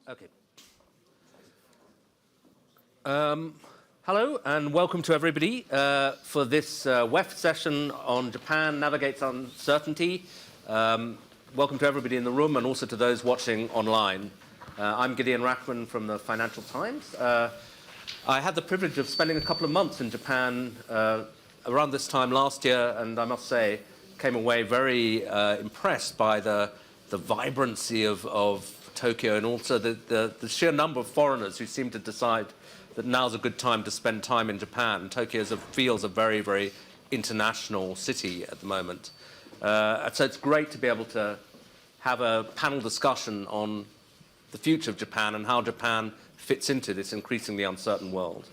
Okay. Hello and welcome to everybody for this WEF session on Japan Navigates Uncertainty. Welcome to everybody in the room and also to those watching online. I'm Gideon Rachman from the Financial Times. I had the privilege of spending a couple of months in Japan around this time last year, and I must say came away very impressed by the vibrancy of Tokyo, and also the sheer number of foreigners who seem to decide that now's a good time to spend time in Japan. Tokyo feels a very, very international city at the moment. So it's great to be able to have a panel discussion on the future of Japan and how Japan fits into this increasingly uncertain world.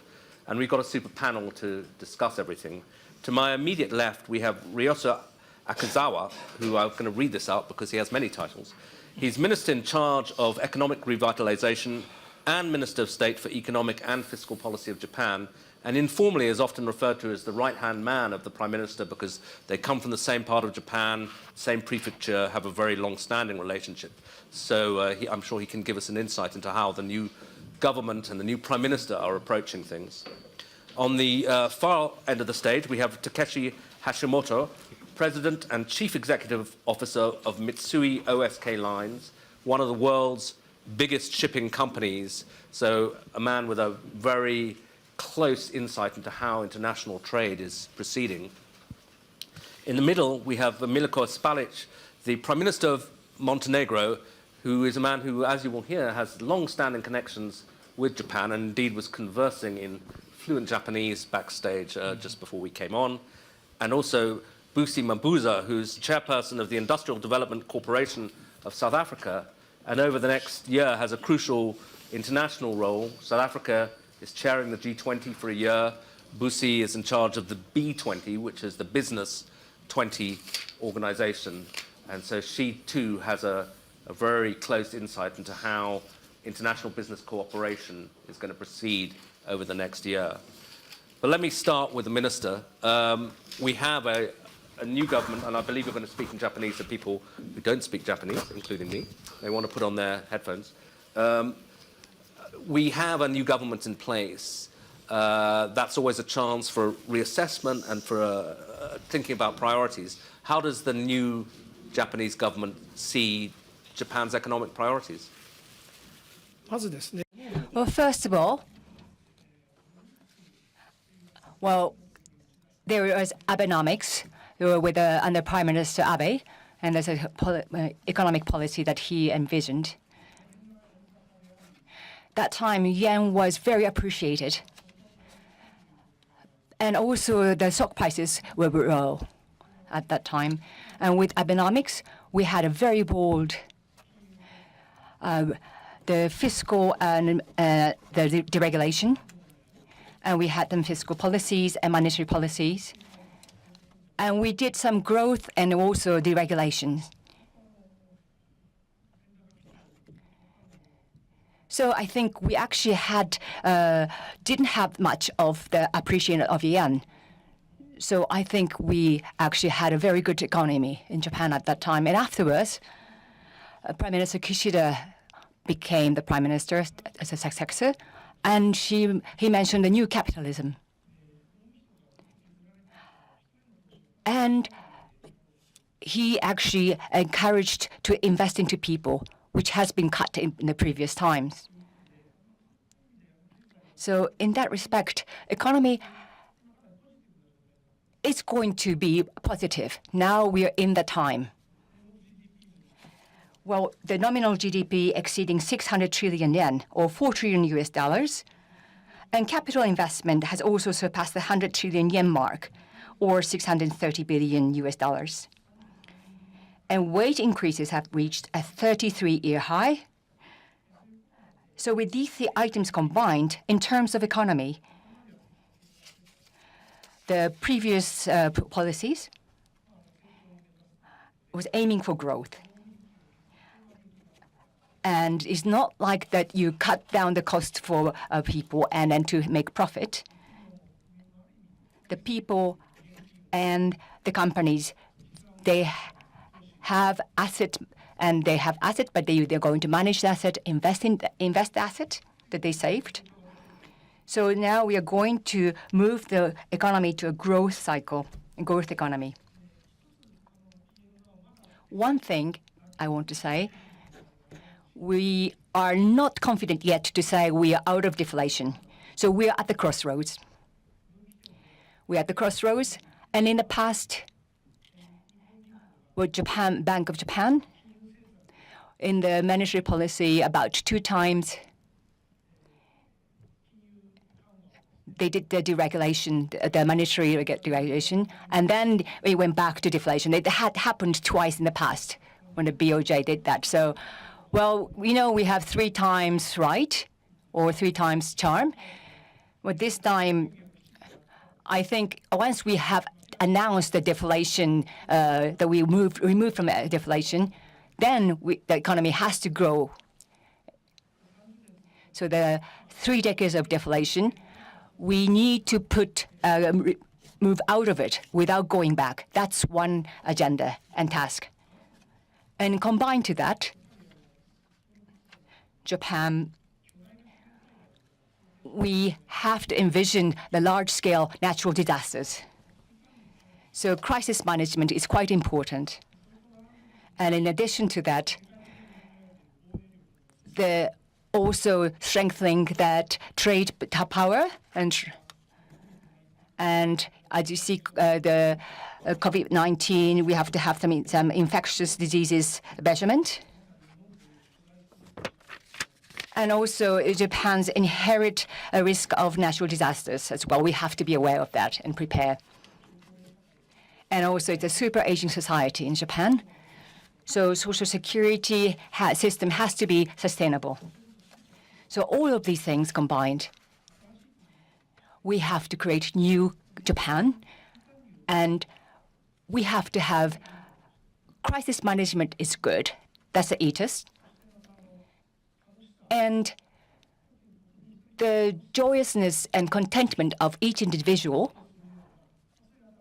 And we've got a super panel to discuss everything. To my immediate left, we have Ryosuke Akazawa, who I'm going to read this out because he has many titles. He's Minister in charge of Economic Revitalization and Minister of State for Economic and Fiscal Policy of Japan, and informally is often referred to as the right-hand man of the Prime Minister because they come from the same part of Japan, same prefecture, have a very long-standing relationship. So I'm sure he can give us an insight into how the new government and the new Prime Minister are approaching things. On the far end of the stage, we have Takeshi Hashimoto, President and Chief Executive Officer of Mitsui O.S.K. Lines, one of the world's biggest shipping companies, so a man with a very close insight into how international trade is proceeding. In the middle, we have Miliko Spalic, the Prime Minister of Montenegro, who is a man who, as you will hear, has long-standing connections with Japan and indeed was conversing in fluent Japanese backstage just before we came on. And also Busi Mabuza, who's chairperson of the Industrial Development Corporation of South Africa, and over the next year has a crucial international role. South Africa is chairing the G20 for a year. Busi is in charge of the B20, which is the Business 20 organization. And so she, too, has a very close insight into how international business cooperation is going to proceed over the next year. But let me start with the minister. We have a new government, and I believe you're going to speak in Japanese to people who don't speak Japanese, including me. They want to put on their headphones. We have a new government in place. That's always a chance for reassessment and for thinking about priorities. How does the new Japanese government see Japan's economic priorities? Well, first of all, there was Abenomics under Prime Minister Abe, and there's an economic policy that he envisioned. That time, yen was very appreciated, and also the stock prices were low at that time. And with Abenomics, we had a very bold the fiscal and the deregulation, and we had some fiscal policies and monetary policies. And we did some growth and also deregulation. So I think we actually didn't have much of the appreciation of yen. So I think we actually had a very good economy in Japan at that time. And afterwards, Prime Minister Kishida became the Prime Minister as a successor, and he mentioned the new capitalism. And he actually encouraged to invest into people, which has been cut in the previous times. So in that respect, economy is going to be positive. Now we are in the time. Well, the nominal GDP exceeding 600 trillion yen, or $4 trillion, and capital investment has also surpassed the 100 trillion yen mark, or $630 billion. And wage increases have reached a 33-year high. So with these three items combined, in terms of economy, the previous policies was aiming for growth. And it's not like that you cut down the cost for people and then to make profit. The people and the companies, they have asset and they have assets, but they're going to manage the asset, invest the asset that they saved. So now we are going to move the economy to a growth cycle, a growth economy. One thing I want to say, we are not confident yet to say we are out of deflation. So we are at the crossroads. We are at the crossroads, and in the past, with Bank of Japan, in the monetary policy, about 2 times, they did the deregulation, the monetary deregulation, and then we went back to deflation. It had happened twice in the past when the BOJ did that. So, well, we know we have 3 times right or 3 times charm. But this time, I think once we have announced the deflation, that we removed from deflation, then the economy has to grow. So the 3 decades of deflation, we need to move out of it without going back. That's one agenda and task. And combined to that, Japan, we have to envision the large-scale natural disasters. So crisis management is quite important. And in addition to that, also strengthening that trade power and as you see, the COVID-19, we have to have some infectious diseases measurement. And also Japan's inherent risk of natural disasters as well. We have to be aware of that and prepare. And also the super aging society in Japan. So social security system has to be sustainable. So all of these things combined, we have to create new Japan, and we have to have crisis management is good. That's the ethos. And the joyousness and contentment of each individual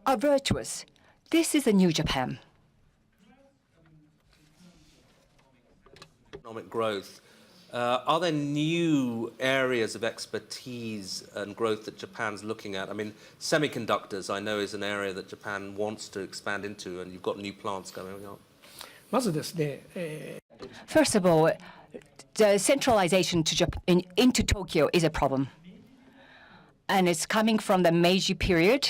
are virtuous. This is a new Japan. Economic growth. Are there new areas of expertise and growth that Japan's looking at? I mean, semiconductors, I know, is an area that Japan wants to expand into, and you've got new plants going on. First of all, the centralization into Tokyo is a problem. And it's coming from the Meiji period.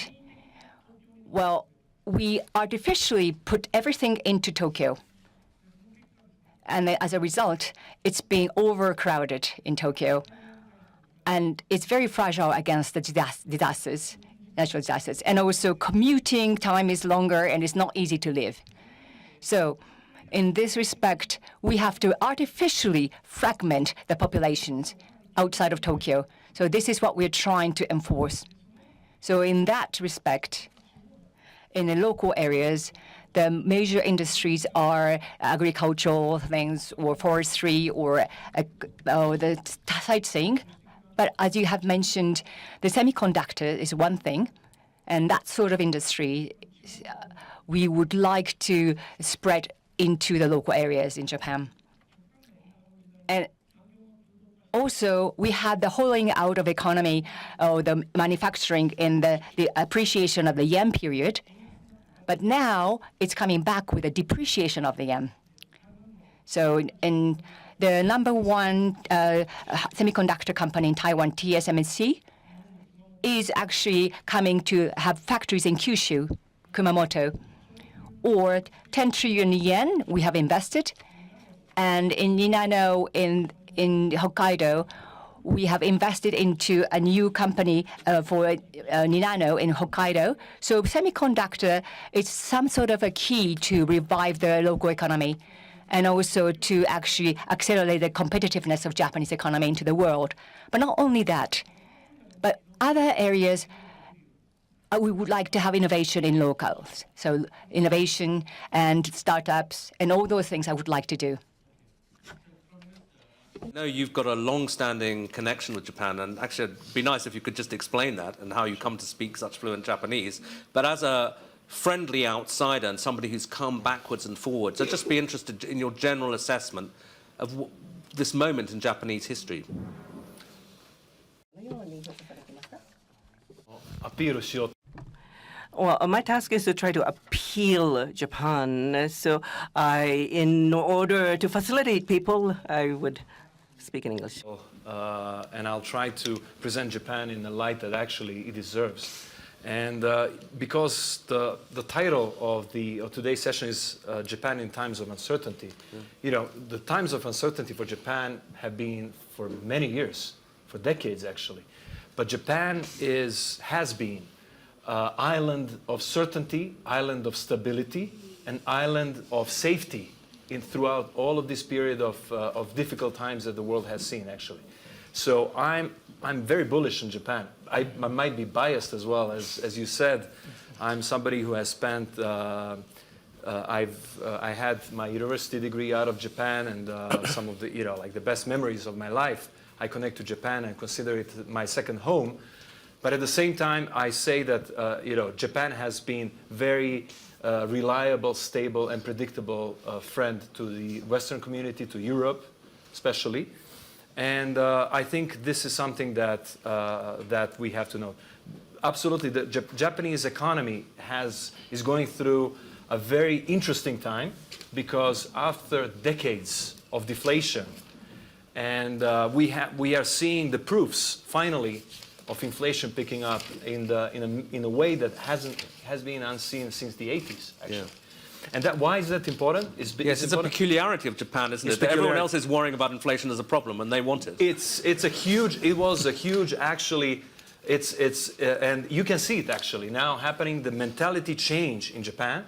Well, we artificially put everything into Tokyo. And as a result, it's being overcrowded in Tokyo. And it's very fragile against the disasters, natural disasters. And also commuting time is longer and it's not easy to live. So in this respect, we have to artificially fragment the populations outside of Tokyo. So this is what we're trying to enforce. So in that respect, in the local areas, the major industries are agricultural things or forestry or the sightseeing. But as you have mentioned, the semiconductor is one thing, and that sort of industry we would like to spread into the local areas in Japan. And also, we had the hollowing out of economy, the manufacturing in the appreciation of the yen period. But now it's coming back with a depreciation of the yen. So in the #1 semiconductor company in Taiwan, TSMC, is actually coming to have factories in Kyushu, Kumamoto, or 10 trillion yen we have invested. And in Ninano in Hokkaido, we have invested into a new company for Ninano in Hokkaido. So semiconductor is some sort of a key to revive the local economy and also to actually accelerate the competitiveness of Japanese economy into the world. But not only that, but other areas, we would like to have innovation in locals. So innovation and startups and all those things I would like to do. No, you've got a long-standing connection with Japan, and actually it'd be nice if you could just explain that and how you come to speak such fluent Japanese. But as a friendly outsider and somebody who's come backwards and forwards. I'd just be interested in your general assessment of this moment in Japanese history. アピールしよう Well, my task is to try to appeal Japan. So in order to facilitate people, I would speak in English. and I'll try to present Japan in the light that actually it deserves. And because the title of today's session is Japan in Times of Uncertainty, you know, the times of uncertainty for Japan have been for many years, for decades actually. But Japan has been island of certainty, island of stability, and island of safety throughout all of this period of difficult times that the world has seen, actually. So I'm very bullish in Japan. I might be biased as well, as you said. I'm somebody who has spent. I had my university degree out of Japan, and some of the like the best memories of my life I connect to Japan and consider it my second home. But at the same time, I say that Japan has been very reliable, stable, and predictable friend to the Western community, to Europe, especially. And I think this is something that that we have to know. Absolutely, the Japanese economy is going through a very interesting time because after decades of deflation, and we are seeing the proofs finally of inflation picking up in a way that has been unseen since the 80s, actually. Yeah. And why is that important? Yes, it's a peculiarity of Japan, isn't it? Everyone else is worrying about inflation as a problem, and they want it. It was a huge, actually. And you can see it actually now happening. The mentality change in Japan,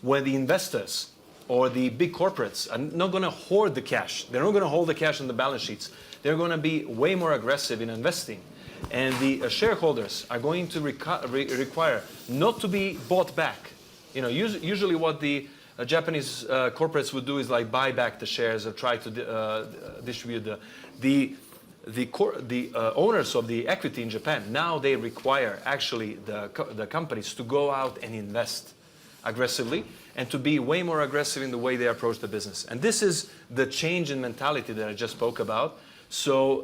where the investors or the big corporates are not going to hoard the cash. They're not going to hold the cash on the balance sheets. They're going to be way more aggressive in investing. And the shareholders are going to require not to be bought back. You know, usually what the Japanese corporates would do is like buy back the shares or try to distribute the owners of the equity in Japan. Now they require actually the companies to go out and invest aggressively and to be way more aggressive in the way they approach the business. And this is the change in mentality that I just spoke about. So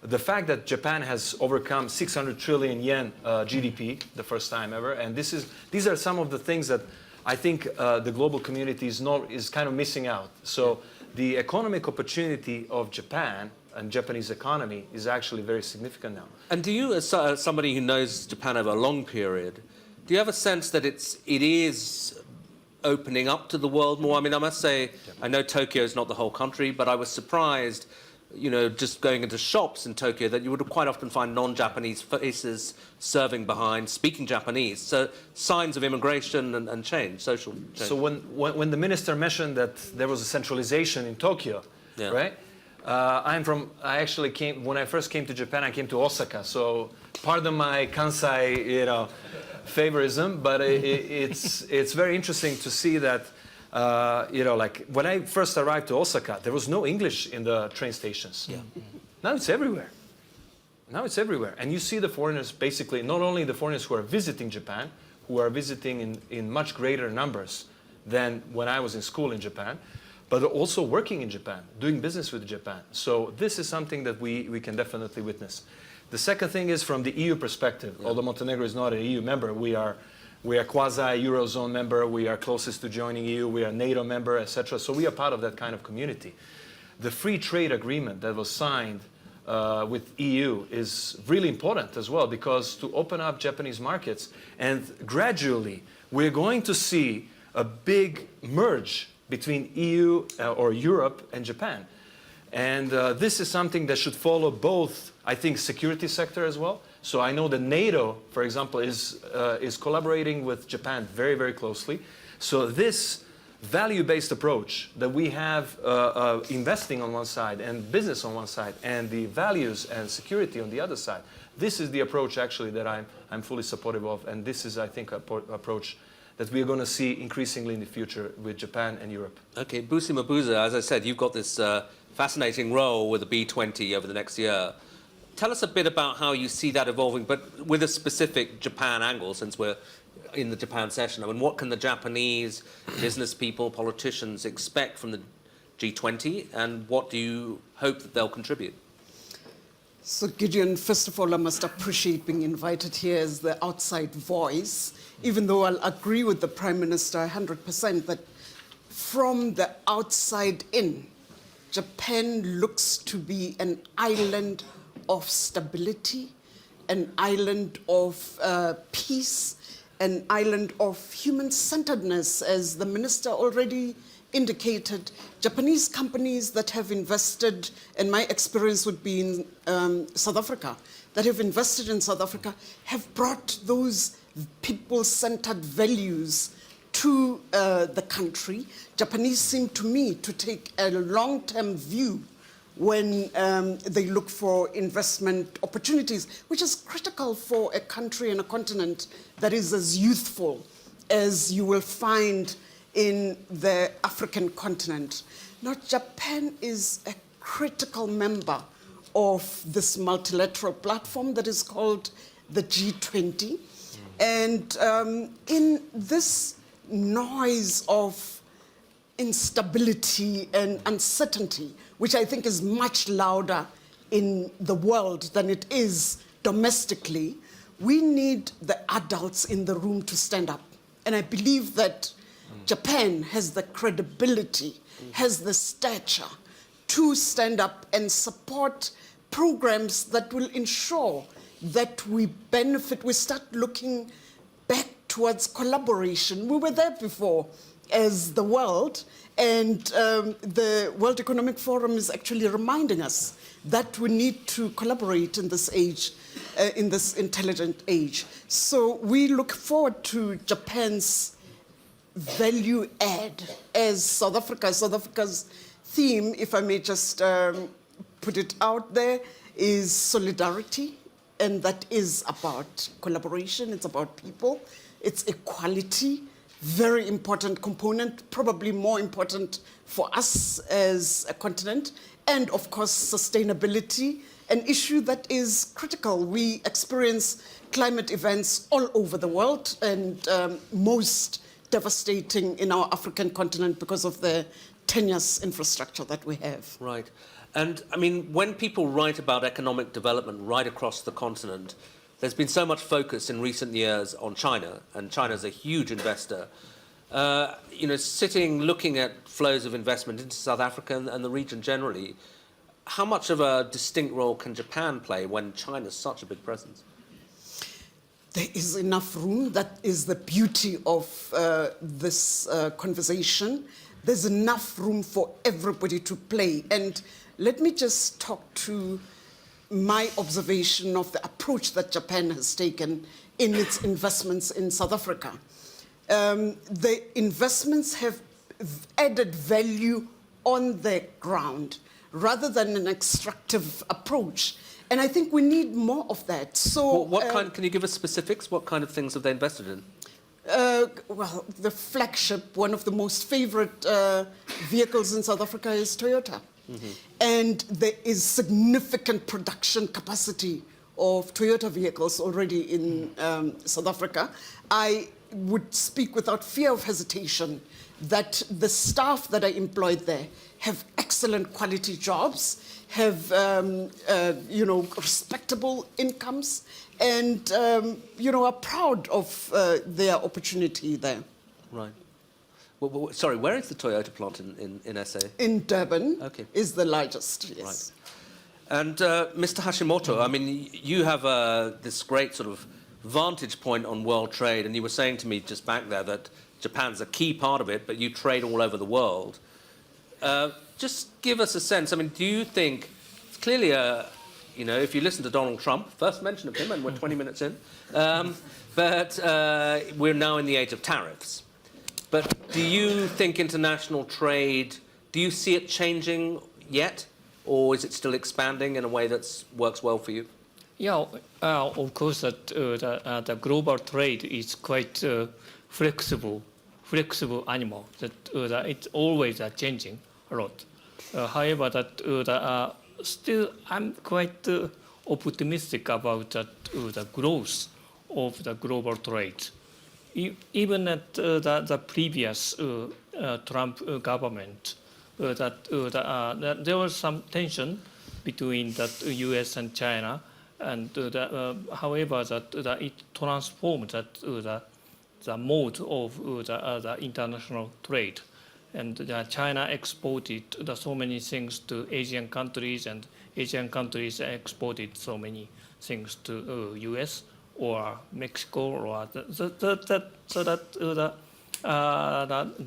the fact that Japan has overcome 600 trillion yen GDP, the first time ever, and these are some of the things that I think the global community is kind of missing out. So the economic opportunity of Japan and Japanese economy is actually very significant now. And do you, as somebody who knows Japan over a long period, do you have a sense that it is opening up to the world more? I mean, I must say, I know Tokyo is not the whole country, but I was surprised, you know, just going into shops in Tokyo, that you would quite often find non-Japanese faces serving behind, speaking Japanese. So signs of immigration and change, social change. So when the minister mentioned that there was a centralization in Tokyo, right? I actually came, when I first came to Japan, I came to Osaka. So pardon my Kansai, favorism, but it's very interesting to see that. Like when I first arrived to Osaka, there was no English in the train stations. Yeah. Now it's everywhere. Now it's everywhere. And you see the foreigners, basically, not only the foreigners who are visiting Japan, who are visiting in much greater numbers than when I was in school in Japan, but also working in Japan, doing business with Japan. So this is something that we can definitely witness. The second thing is from the EU perspective. Yeah. Although Montenegro is not an EU member, we are quasi-Eurozone member, we are closest to joining EU, we are NATO member, etc. So we are part of that kind of community. The free trade agreement that was signed with EU is really important as well, because to open up Japanese markets, and gradually we're going to see a big merge between EU or Europe and Japan. And this is something that should follow both, I think, security sector as well. So I know that NATO, for example, is collaborating with Japan very, very closely. So this value-based approach that we have investing on one side and business on one side and the values and security on the other side, this is the approach actually that I'm fully supportive of. And this is, I think, an approach that we're going to see increasingly in the future with Japan and Europe. Okay, Busi Mabuza, as I said, you've got this fascinating role with the B20 over the next year. Tell us a bit about how you see that evolving, but with a specific Japan angle, since we're in the Japan session? I mean, what can the Japanese business people, politicians expect from the G20, and what do you hope that they'll contribute? So Gideon, first of all, I must appreciate being invited here as the outside voice, even though I'll agree with the Prime Minister 100% that from the outside in, Japan looks to be an island of stability, an island of peace, an island of human-centeredness, as the Minister already indicated. Japanese companies that have invested, and my experience would be in South Africa, that have invested in South Africa, have brought those people-centered values to the country. Japanese seem to me to take a long-term view when they look for investment opportunities, which is critical for a country and a continent that is as youthful as you will find in the African continent. Now, Japan is a critical member of this multilateral platform that is called the G20. And in this noise of instability and uncertainty, which I think is much louder in the world than it is domestically, we need the adults in the room to stand up. And I believe that Japan has the credibility, has the stature to stand up and support programs that will ensure that we benefit, we start looking back towards collaboration. We were there before as the world, and the World Economic Forum is actually reminding us that we need to collaborate in this age, in this intelligent age. So we look forward to Japan's value add as South Africa. South Africa's theme, if I may just put it out there, is solidarity, and that is about collaboration, it's about people, it's equality, very important component, probably more important for us as a continent, and of course sustainability, an issue that is critical. We experience climate events all over the world, and most devastating in our African continent because of the tenuous infrastructure that we have. Right. And I mean, when people write about economic development right across the continent, there's been so much focus in recent years on China, and China's a huge investor. You know, looking at flows of investment into South Africa and the region generally, how much of a distinct role can Japan play when China's such a big presence? There is enough room. That is the beauty of this conversation. There's enough room for everybody to play. And let me just talk to my observation of the approach that Japan has taken in its investments in South Africa. The investments have added value on the ground rather than an extractive approach. And I think we need more of that. So, can you give us specifics? What kind of things have they invested in? Well, the flagship, one of the most favorite vehicles in South Africa is Toyota. Mm-hmm. And there is significant production capacity of Toyota vehicles already in South Africa. I would speak without fear of hesitation that the staff that are employed there have excellent quality jobs, have respectable incomes, and are proud of their opportunity there. Right. Well, sorry, where is the Toyota plant in SA? In Durban. Okay. Is the largest, yes. Right. And Mr. Hashimoto, I mean, you have this great sort of vantage point on world trade, and you were saying to me just back there that Japan's a key part of it, but you trade all over the world. Just give us a sense. I mean, do you think, clearly, if you listen to Donald Trump, first mention of him, and we're 20 minutes in, but we're now in the age of tariffs. But do you think international trade, do you see it changing yet, or is it still expanding in a way that works well for you? Yeah, of course, the global trade is quite flexible animal. That it's always changing a lot. However, still I'm quite optimistic about the growth of the global trade. even at the previous Trump government, that there was some tension between that U.S. and China, and however that it transformed the mode of the international trade, and China exported so many things to Asian countries, and Asian countries exported so many things to U.S. or Mexico, or so that the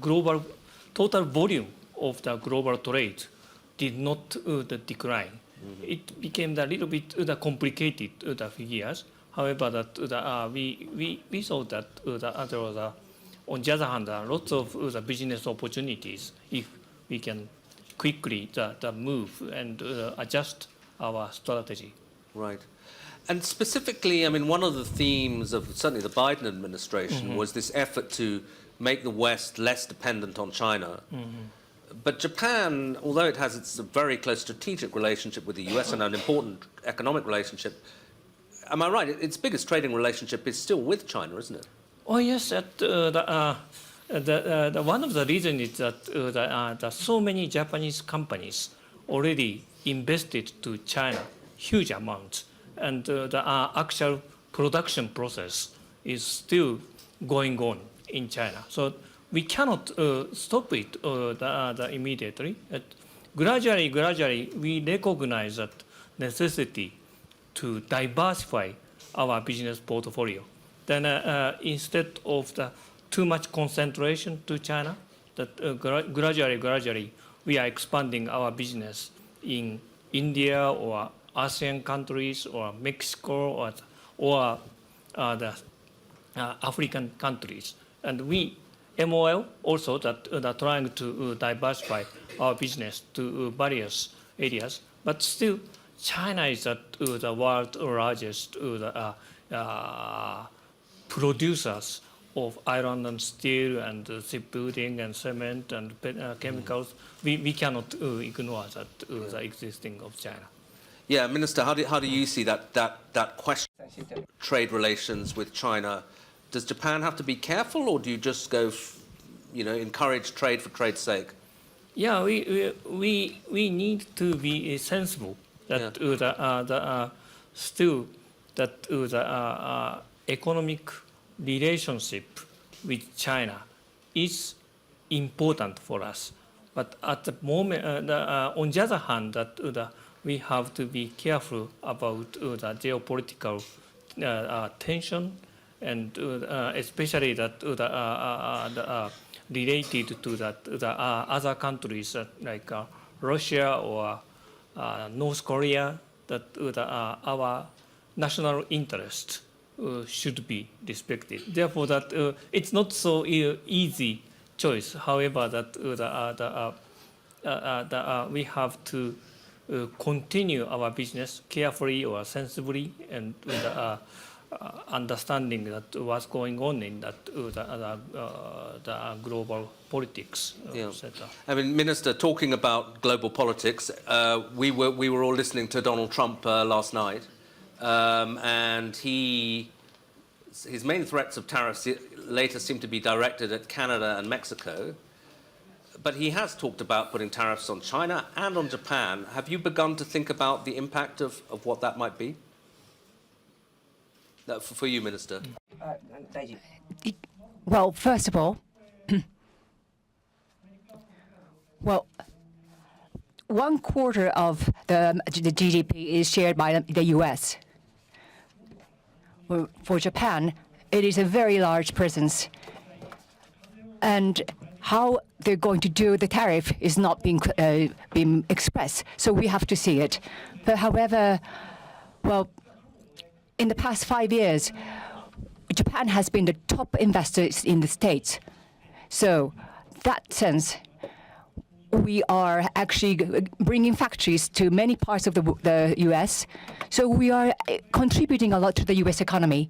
global total volume of the global trade did not decline. It became a little bit complicated the figures. However, that we thought that there was on the other hand lots of the business opportunities if we can quickly move and adjust our strategy. Right. And specifically, I mean, one of the themes of certainly the Biden administration was this effort to make the West less dependent on China. But Japan, although it has its very close strategic relationship with the US and an important economic relationship, am I right? Its biggest trading relationship is still with China, isn't it? Oh yes, one of the reasons is that so many Japanese companies already invested to China huge amounts, and the actual production process is still going on in China. So we cannot stop it immediately. Gradually, we recognize that necessity to diversify our business portfolio. Then instead of too much concentration to China, that gradually we are expanding our business in India or ASEAN countries or Mexico or the African countries. And we, MOL, also that trying to diversify our business to various areas, but still China is the world's largest producers of iron and steel and shipbuilding and cement and chemicals. We cannot ignore the existing of China. Yeah, Minister, how do you see that question? Trade relations with China. Does Japan have to be careful, or do you just go, encourage trade for trade's sake? Yeah, we need to be sensible that still that the economic relationship with China is important for us. But at the moment, on the other hand, we have to be careful about the geopolitical tension, and especially related to the other countries like Russia or North Korea, that our national interest should be respected. Therefore, that it's not so easy choice. However, that we have to continue our business carefully or sensibly, and with understanding that what's going on in the global politics. I mean, Minister, talking about global politics, we were all listening to Donald Trump last night, and his main threats of tariffs later seem to be directed at Canada and Mexico. But he has talked about putting tariffs on China and on Japan. Have you begun to think about the impact of what that might be? For you, Minister. Well, first of all, well, 1/4 of the GDP is shared by the U.S. For Japan, it is a very large presence, and how they're going to do the tariff is not being expressed, so we have to see it. But however, well, in the past 5 years, Japan has been the top investor in the States. So that sense, we are actually bringing factories to many parts of the U.S. So we are contributing a lot to the U.S. economy.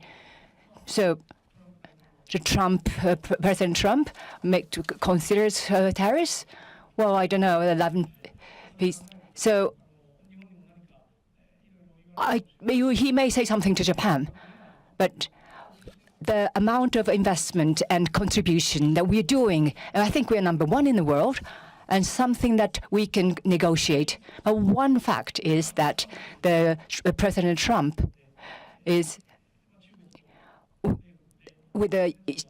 So President Trump considers tariffs. Well, I don't know, 11 piece. So he may say something to Japan, but the amount of investment and contribution that we're doing, I think we're number one in the world, and something that we can negotiate. But one fact is that President Trump is with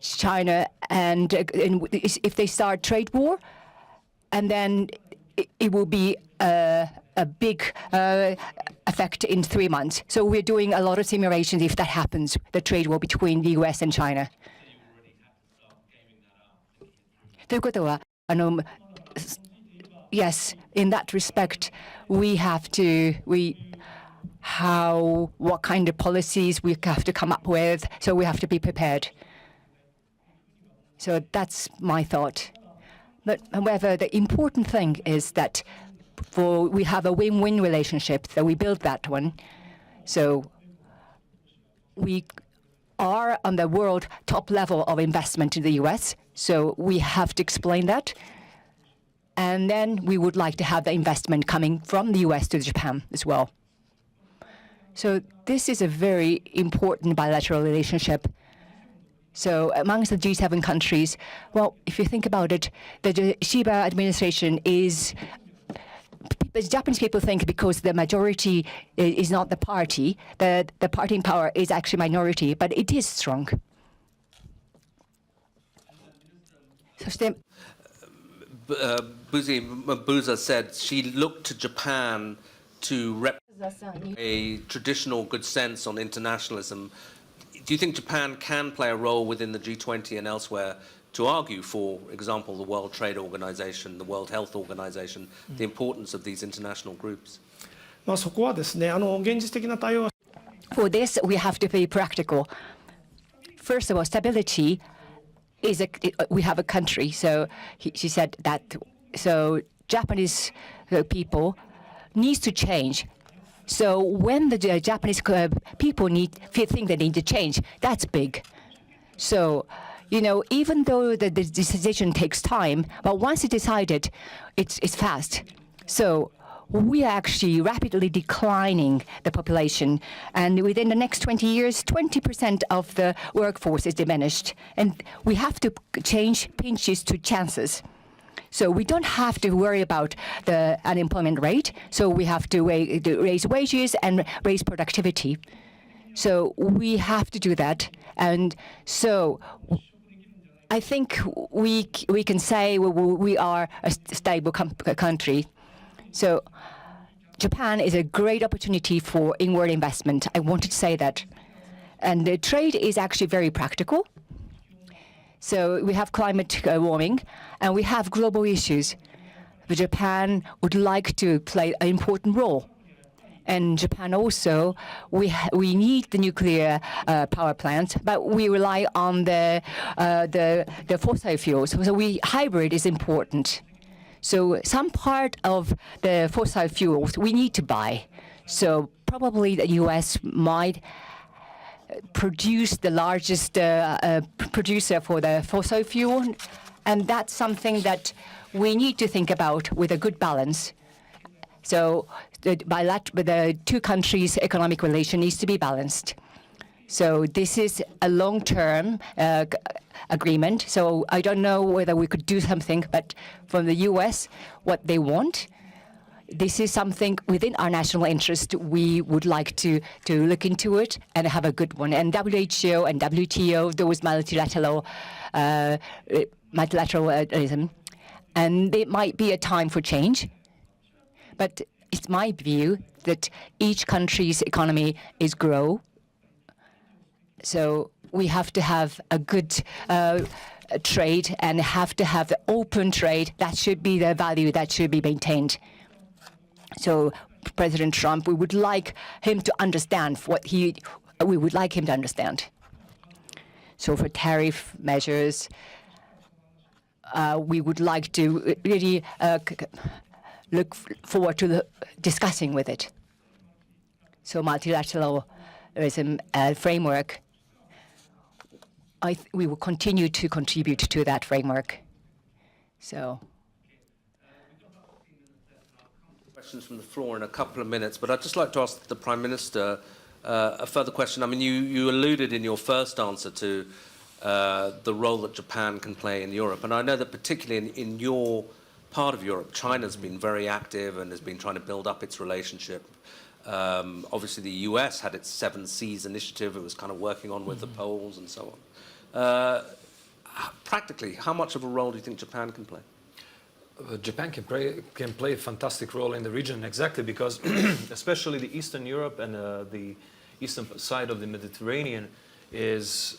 China, and if they start trade war, and then it will be a big effect in 3 months. So we're doing a lot of simulations if that happens, the trade war between the US and China. ということは、yes, in that respect, what kind of policies we have to come up with, so we have to be prepared. So that's my thought. But however, the important thing is that we have a win-win relationship, that we build that one. So we are on the world top level of investment in the US, so we have to explain that. And then we would like to have the investment coming from the US to Japan as well. So this is a very important bilateral relationship. So amongst the G7 countries, well, if you think about it, the Shiba administration is, the Japanese people think because the majority is not the party, the party in power is actually minority, but it is strong. そして Mabuza said she looked to Japan to represent a traditional good sense on internationalism. Do you think Japan can play a role within the G20 and elsewhere to argue, for example, the World Trade Organization, the World Health Organization, the importance of these international groups? そこはですね、現実的な対応は For this, we have to be practical. First of all, stability is we have a country. So she said that. So Japanese people needs to change. So when the Japanese people think they need to change, that's big. So, even though the decision takes time, but once it's decided, it's fast. So we are actually rapidly declining the population. And within the next 20 years, 20% of the workforce is diminished. And we have to change pinches to chances. So we don't have to worry about the unemployment rate. So we have to raise wages and raise productivity. So we have to do that. And so I think we can say we are a stable country. So Japan is a great opportunity for inward investment. I wanted to say that. And the trade is actually very practical. So we have climate warming, and we have global issues. Japan would like to play an important role. And Japan also, we need the nuclear power plants, but we rely on the fossil fuels. So hybrid is important. So some part of the fossil fuels we need to buy. So probably the U.S. might produce the largest producer for the fossil fuel, and that's something that we need to think about with a good balance. So the two countries' economic relation needs to be balanced. So this is a long-term agreement. So I don't know whether we could do something, but from the U.S., what they want, this is something within our national interest. We would like to look into it and have a good one. And WHO and WTO, those multilateralism, and it might be a time for change. But it's my view that each country's economy is grow. So we have to have a good trade and have to have the open trade. That should be the value that should be maintained. So President Trump, we would like him to understand we would like him to understand. So for tariff measures, we would like to really look forward to discussing with it. So multilateralism framework, we will continue to contribute to that framework. So. Questions from the floor in a couple of minutes, but I'd just like to ask the Prime Minister a further question. I mean, you alluded in your first answer to the role that Japan can play in Europe. And I know that particularly in your part of Europe, China's been very active and has been trying to build up its relationship. Obviously, the US had its 7 Seas initiative. It was kind of working on with the Poles and so on. Practically, how much of a role do you think Japan can play? Japan can play a fantastic role in the region, exactly because especially the Eastern Europe and the eastern side of the Mediterranean is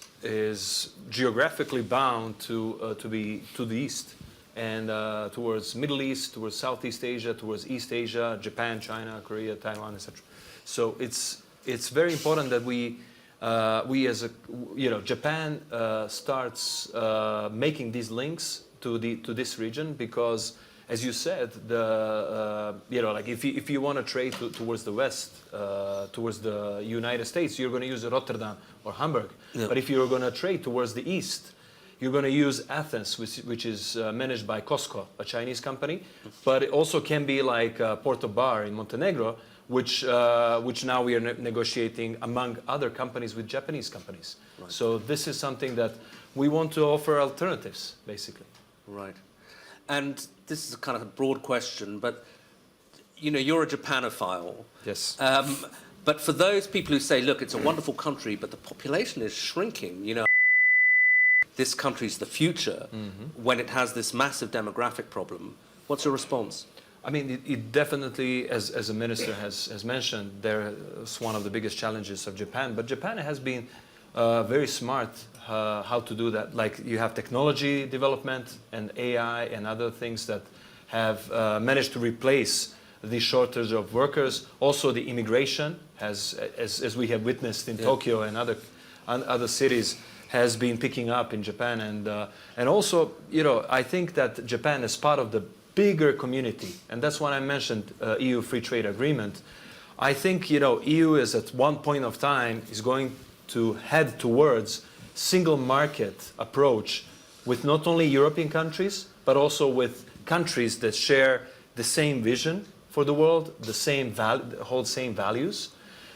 geographically bound to be to the east and towards Middle East, towards Southeast Asia, towards East Asia, Japan, China, Korea, Taiwan, etc. So it's very important that we as a Japan starts making these links to this region, because, as you said, like if you want to trade towards the west, towards the United States, you're going to use Rotterdam or Hamburg. Yeah. But if you're going to trade towards the east, you're going to use Athens, which is managed by COSCO, a Chinese company. But it also can be like Porto Bar in Montenegro, which now we are negotiating among other companies with Japanese companies. Right. So this is something that we want to offer alternatives, basically. Right. And this is a kind of a broad question, but you're a Japanophile. Yes. But for those people who say, look, it's a wonderful country, but the population is shrinking, this country's the future, when it has this massive demographic problem, what's your response? I mean, it definitely, as a minister has mentioned, there's one of the biggest challenges of Japan. But Japan has been very smart how to do that. Like, you have technology development and AI and other things that have managed to replace the shortage of workers. Also, the immigration has, as we have witnessed in Tokyo and other cities, has been picking up in Japan. And also, I think that Japan is part of the bigger community, and that's why I mentioned EU free trade agreement. I think EU is at one point of time is going to head towards single market approach with not only European countries but also with countries that share the same vision for the world, hold same values.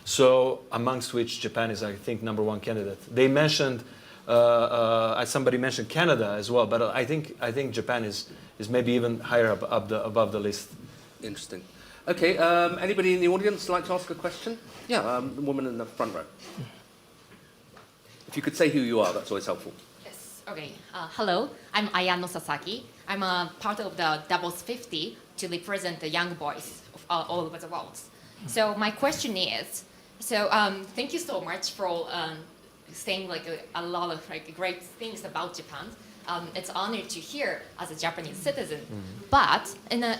So amongst which Japan is, I think, #1 candidate. They mentioned somebody mentioned Canada as well, but I think Japan is maybe even higher above the list. Interesting. Okay, anybody in the audience like to ask a question? Yeah, the woman in the front row. If you could say who you are, that's always helpful. Yes, okay. Hello, I'm Ayano Sasaki. I'm a part of the Davos 50 to represent the young boys of all over the world. So my question is, thank you so much for saying a lot of great things about Japan. It's an honor to hear as a Japanese citizen. But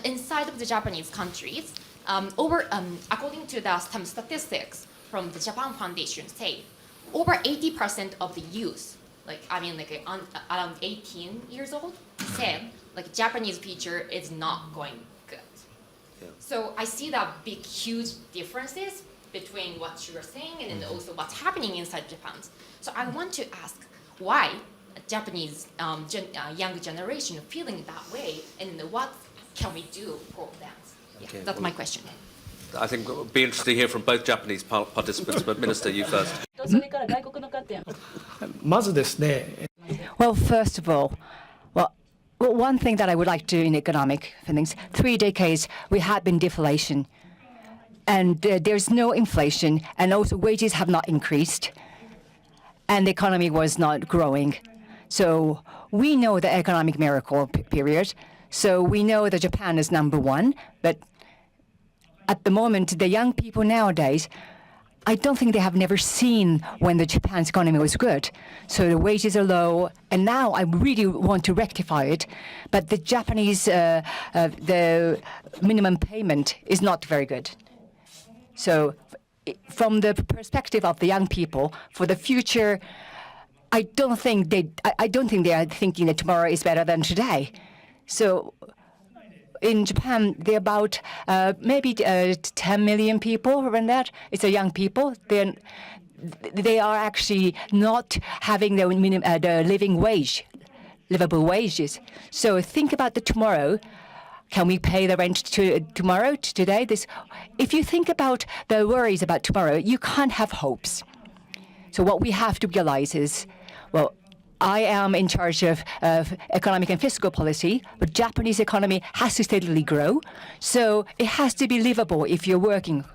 inside of the Japanese countries, according to some statistics from the Japan Foundation, say over 80% of the youth, around 18 years old, said Japanese future is not going good. Yeah. So I see that big, huge differences between what you are saying and then also what's happening inside Japan. So I want to ask why Japanese young generation feeling that way, and what can we do for that? Yeah, okay, that's my question. I think it would be interesting to hear from both Japanese participants, but Minister, you first. Well, first of all, one thing that I would like to do in economic things, 3 decades we had been deflation, and there's no inflation, and also wages have not increased, and the economy was not growing. So we know the economic miracle period. So we know that Japan is #1, but at the moment, the young people nowadays, I don't think they have never seen when the Japan's economy was good. So the wages are low, and now I really want to rectify it. But the Japanese, the minimum payment is not very good. So from the perspective of the young people, for the future, I don't think they are thinking that tomorrow is better than today. So in Japan, there are about maybe 10 million people around that. It's a young people. They are actually not having the livable wages. So think about the tomorrow. can we pay the rent tomorrow, today? If you think about the worries about tomorrow, you can't have hopes. So what we have to realize is, well, I am in charge of economic and fiscal policy, but Japanese economy has to steadily grow. So it has to be livable if you're working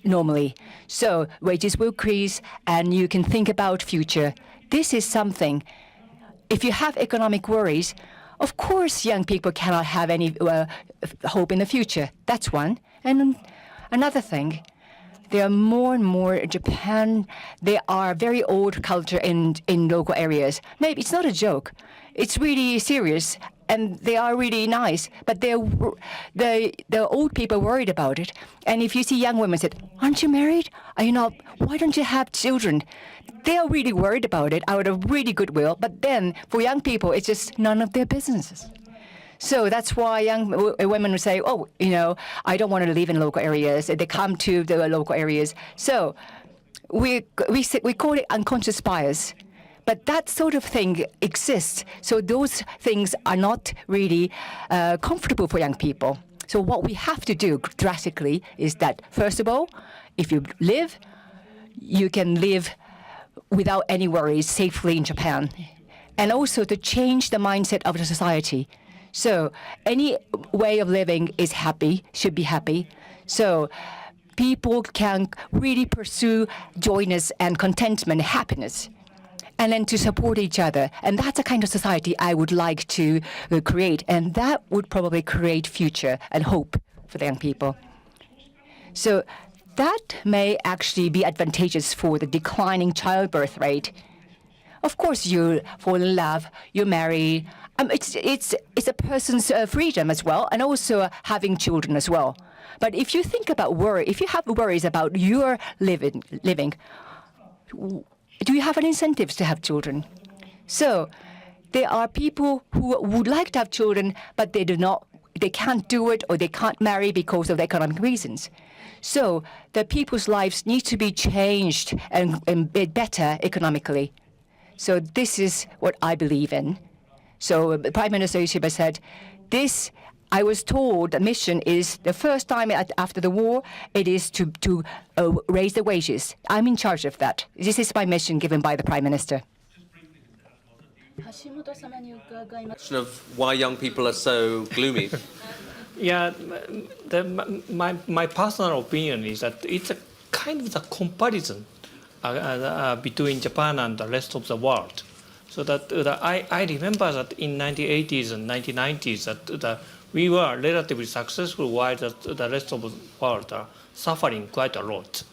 normally. So wages will increase and you can think about future. This is something, if you have economic worries, of course young people cannot have any hope in the future. That's one. And another thing, there are more and more Japan. There are very old culture in local areas. Maybe it's not a joke. It's really serious, and they are really nice. But the old people worried about it. And if you see young women said, "Aren't you married? Are you not? Why don't you have children?" They are really worried about it out of really goodwill. But then for young people, it's just none of their businesses. So that's why young women would say, "Oh, I don't want to live in local areas." They come to the local areas. So we call it unconscious bias, but that sort of thing exists. So those things are not really comfortable for young people. So what we have to do drastically is that, first of all, if you can live without any worries safely in Japan, and also to change the mindset of the society. So any way of living is happy, should be happy. So people can really pursue joyness and contentment, happiness, and then to support each other. And that's a kind of society I would like to create. And that would probably create future and hope for the young people. So that may actually be advantageous for the declining childbirth rate. Of course, you fall in love, you marry. It's a person's freedom as well, and also having children as well. But if you think about worry, if you have worries about your living, do you have any incentives to have children? So there are people who would like to have children, but they can't do it, or they can't marry because of the economic reasons. So the people's lives need to be changed and be better economically. So this is what I believe in. So Prime Minister Ishiba said, I was told the mission is the first time after the war, it is to raise the wages. I'm in charge of that. This is my mission given by the Prime Minister. Question of why young people are so gloomy. Yeah, my personal opinion is that it's a kind of the comparison between Japan and the rest of the world. So that I remember that in 1980s and 1990s that we were relatively successful while the rest of the world are suffering quite a lot.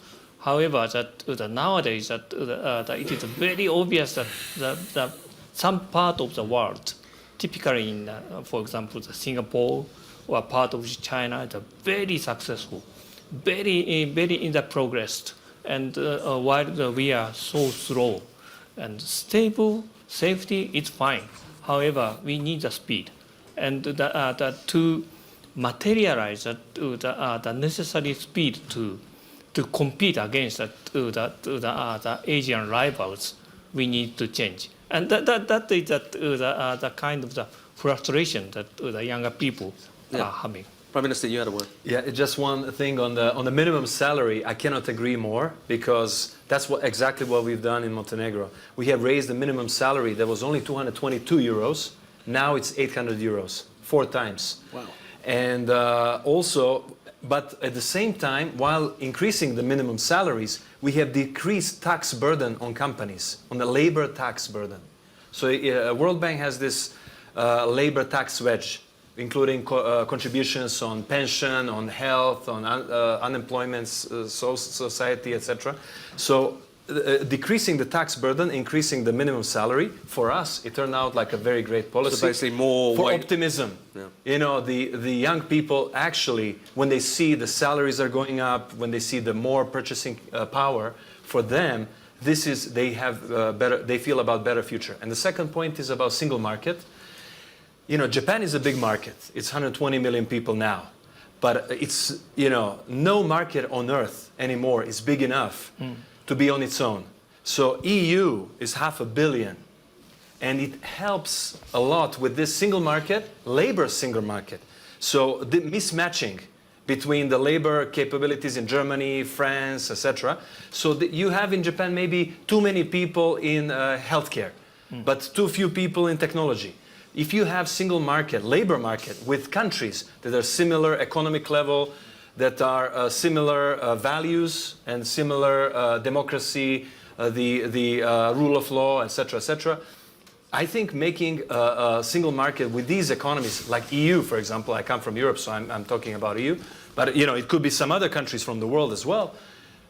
However, that nowadays that it is very obvious that some part of the world, typically in, for example, Singapore or part of China, is very successful, very in the progress, and while we are so slow and stable. Safety is fine. However, we need the speed, and to materialize the necessary speed to compete against the Asian rivals, we need to change, and that is the kind of the frustration that the younger people are having. Prime Minister, you had a word. Yeah, just one thing on the minimum salary. I cannot agree more, because that's exactly what we've done in Montenegro. We have raised the minimum salary that was only 222 euros. Now it's 800 euros, 4 times. Wow. And but at the same time, while increasing the minimum salaries, we have decreased tax burden on companies, on the labor tax burden. So World Bank has this labor tax wedge, including contributions on pension, on health, on unemployment, society, etc. So decreasing the tax burden, increasing the minimum salary, for us, it turned out like a very great policy. So basically more for optimism. Yeah. The young people actually, when they see the salaries are going up, when they see the more purchasing power, for them, they feel about better future. And the second point is about single market. Japan is a big market. It's 120 million people now. But it's, no market on earth anymore is big enough to be on its own. So EU is 500 million. And it helps a lot with this single market, labor single market. So the mismatching between the labor capabilities in Germany, France, etc. So that you have in Japan maybe too many people in healthcare, but too few people in technology. If you have single market, labor market with countries that are similar economic level, that are similar values and similar democracy, the rule of law, etc., I think making a single market with these economies, like EU, for example, I come from Europe, so I'm talking about EU, but it could be some other countries from the world as well.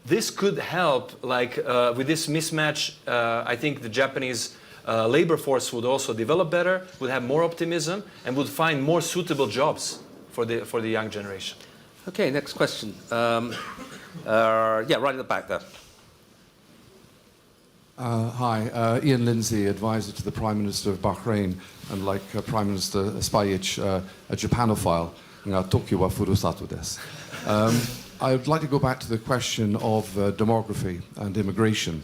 This could help, with this mismatch, I think the Japanese labor force would also develop better, would have more optimism, and would find more suitable jobs for the young generation. Okay, next question. Yeah, right at the back there. Hi, Ian Lindsay, advisor to the Prime Minister of Bahrain, and like Prime Minister Spajic, a Japanophile. Tokyo wa furusato desu. I would like to go back to the question of demography and immigration.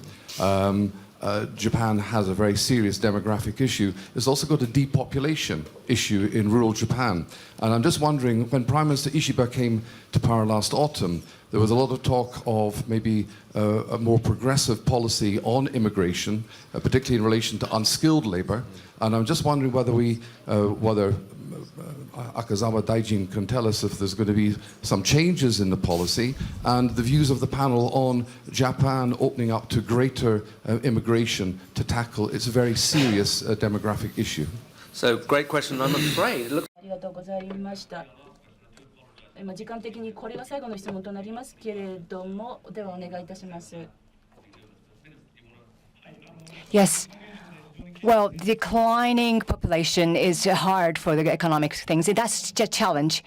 Japan has a very serious demographic issue. It's also got a depopulation issue in rural Japan. And I'm just wondering, when Prime Minister Ishiba came to power last autumn, there was a lot of talk of maybe a more progressive policy on immigration, particularly in relation to unskilled labor. And I'm just wondering whether Akazawa Daijin can tell us if there's going to be some changes in the policy, and the views of the panel on Japan opening up to greater immigration to tackle its very serious demographic issue. So, great question. I'm afraid. Look, ありがとうございました。今時間的にこれが最後の質問となりますけれども、ではお願いいたします。Yes. Well, declining population is hard for the economic things. That's a challenge.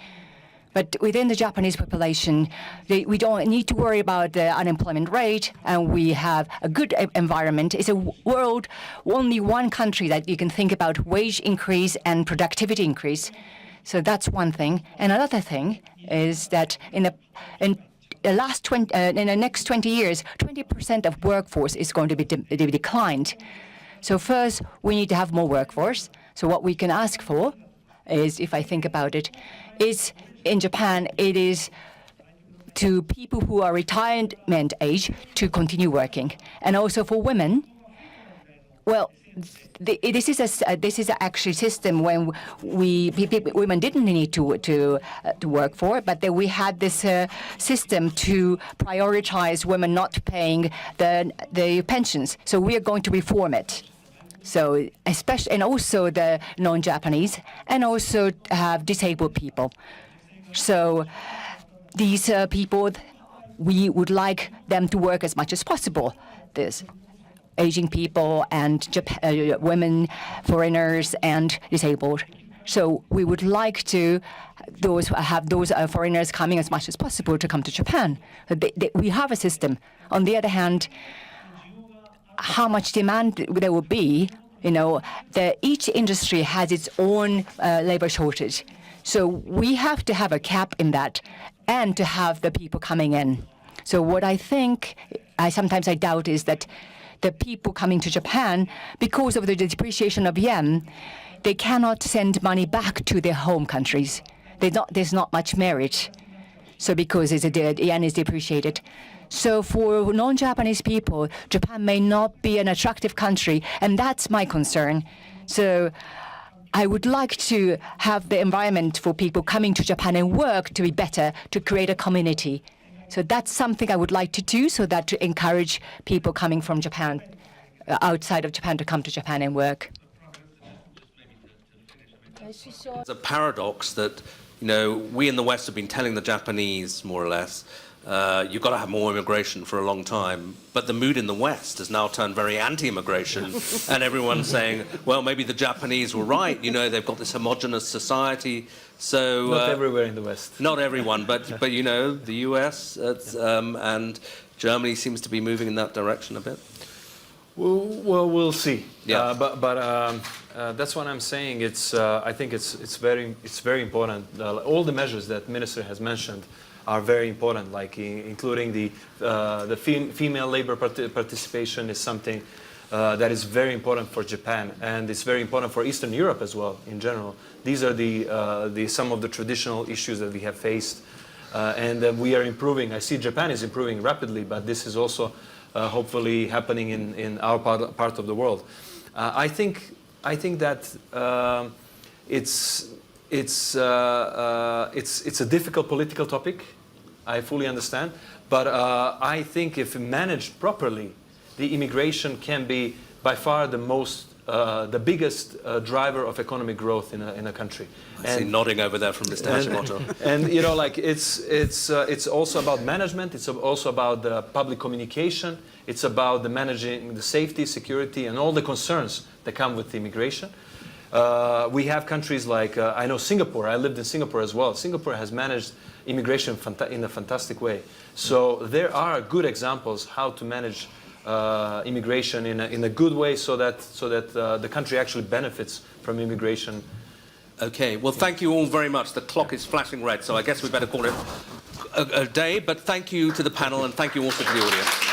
But within the Japanese population, we don't need to worry about the unemployment rate, and we have a good environment. It's a world, only one country that you can think about wage increase and productivity increase. So that's one thing. And another thing is that in the next 20 years, 20% of workforce is going to be declined. So first, we need to have more workforce. So what we can ask for is, if I think about it, is in Japan, it is to people who are retirement age to continue working. And also for women, well, this is actually a system when women didn't need to work for, but then we had this system to prioritize women not paying the pensions. So we are going to reform it. So especially, and also the non-Japanese, and also have disabled people. So these people, we would like them to work as much as possible. This aging people and women, foreigners, and disabled. So we would like to have those foreigners coming as much as possible to come to Japan. We have a system. On the other hand, how much demand there will be, each industry has its own labor shortage. So we have to have a cap in that and to have the people coming in. So what I think, sometimes I doubt, is that the people coming to Japan, because of the depreciation of yen, they cannot send money back to their home countries. There's not much merit. So because the yen is depreciated. So for non-Japanese people, Japan may not be an attractive country, and that's my concern. So I would like to have the environment for people coming to Japan and work to be better, to create a community. So that's something I would like to do, so that to encourage people coming from Japan, outside of Japan, to come to Japan and work. It's a paradox that, we in the West have been telling the Japanese, more or less, you've got to have more immigration for a long time. But the mood in the West has now turned very anti-immigration, and everyone's saying, well, maybe the Japanese were right. They've got this homogenous society. So not everywhere in the West. Not everyone, but the US and Germany seems to be moving in that direction a bit. Well, we'll see. Yeah. But that's what I'm saying. I think it's very important. All the measures that Minister has mentioned are very important, like including the female labor participation is something. that is very important for Japan, and it's very important for Eastern Europe as well in general. These are some of the traditional issues that we have faced, and we are improving. I see Japan is improving rapidly, but this is also hopefully happening in our part of the world. I think that it's a difficult political topic. I fully understand, but I think if managed properly, the immigration can be by far the biggest driver of economic growth in a country. I see nodding over there from Mr. Hashimoto. And you know, like it's also about management. It's also about the public communication. It's about the managing the safety, security, and all the concerns that come with immigration. We have countries like I know Singapore. I lived in Singapore as well. Singapore has managed immigration in a fantastic way. So there are good examples how to manage immigration in a good way, so that the country actually benefits from immigration. Okay, well, thank you all very much. The clock is flashing red, so I guess we better call it a day. But thank you to the panel, and thank you also to the audience.